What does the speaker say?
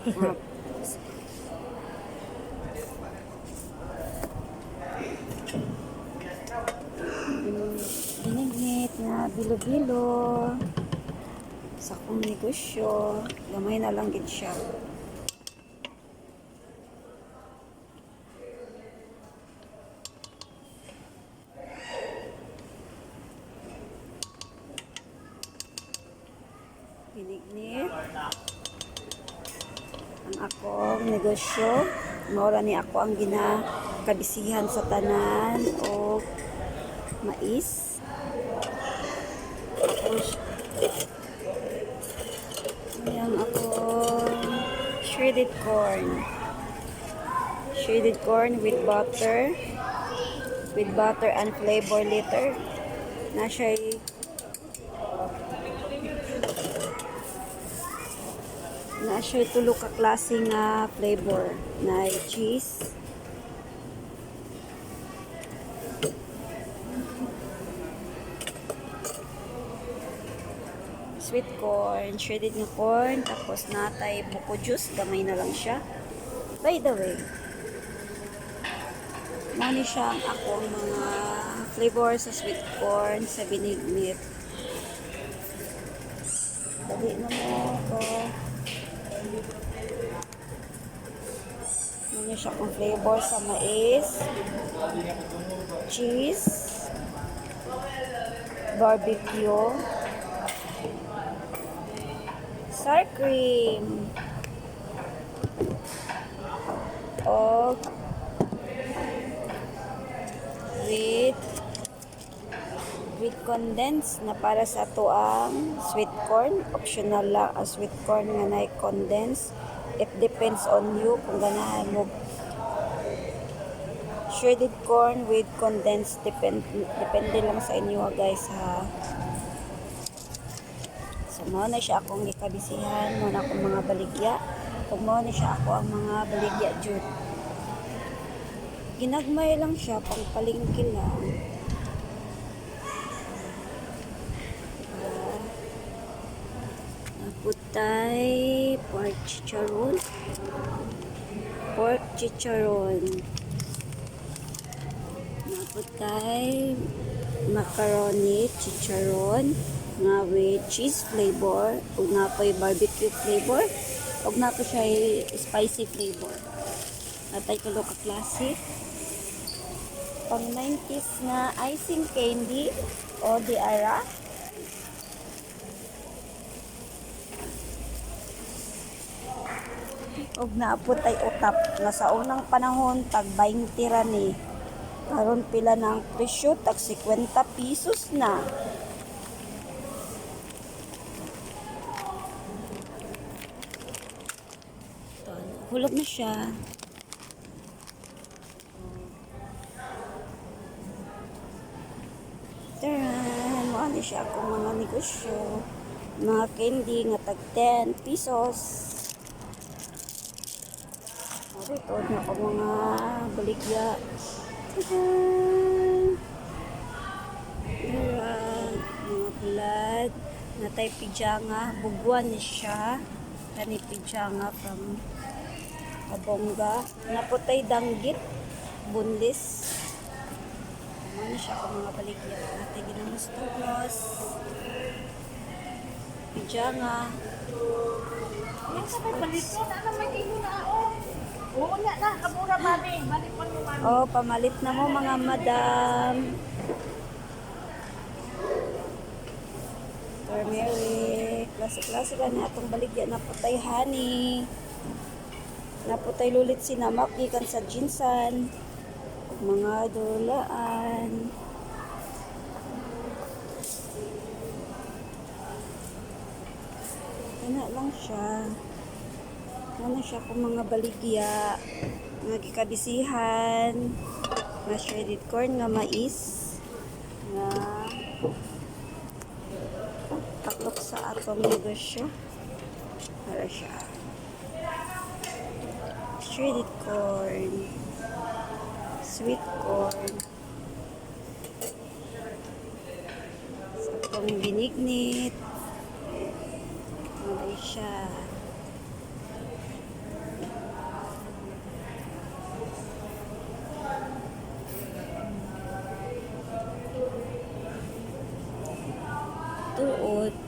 Mga binignit na bilo-bilo sa kong negosyo. Gamay na lang gid siya. Binignit ang akong negosyo. Maura ni ako ang ginakabisihan sa tanan o mais. Tapos ayan akong shredded corn. Shredded corn with butter. With butter and flavor later. Na siya'y tulo ka klase nga flavor na cheese, sweet corn, shredded nga corn, tapos natay buko juice, gamay na lang siya. By the way, mani siya ang akong mga flavor sa sweet corn sa binignit. Dali na mo ko. Mani siya akong flavor sa mais, cheese, barbecue, sour cream, o with condensed na para sa tuang sweet corn. Optional lang ang sweet corn nga na condensed. It depends on you kung ganahan mo shredded corn with condensed. Depende lang sa inyo guys ha. So mo na siya akong ikabisihan mo na akong mga baligya. Kung mo na siya ako ang mga baligya jud. Ginagmay lang siya pang palingki lang. Naputay pork chicharon. Naputay macaroni chicharon nga with cheese flavor ug napoy barbecue flavor ug napo siya spicy flavor. Natay tulo ka klase. Pang 90s na icing candy o di ara. Og naapot ay utap nga sa unang panahon tag 20 ra ni. Karon pila na ang presyo tag 50 pesos na. Hulog na siya. Taran, ano siya akong mga negosyo. Mga candy nga tag 10 pesos. Ito na ako mga baligya. Tadan! Mga blood. Natay pijanga. Buguan ni siya. Kani pijanga from Kabongga. Naputay danggit. Bunlis. Ano siya ako mga baligya. Natay ginamustugos. Pijanga. Next foods. Oo na, kamura mami. Balik mo mo mami. Oh, pamalit na mo mga madam. Turmeric. Klase-klase ka na itong baligya na putay honey. Naputay lulit sinamak. Ikan sa ginsan. Mga dulaan. Ano lang siya. Ano siya kung mga baligya nga gikabisihan nga shredded corn nga mais nga taklok sa atong negosyo para siya shredded corn, sweet corn sa atong binignit ano siya tuot.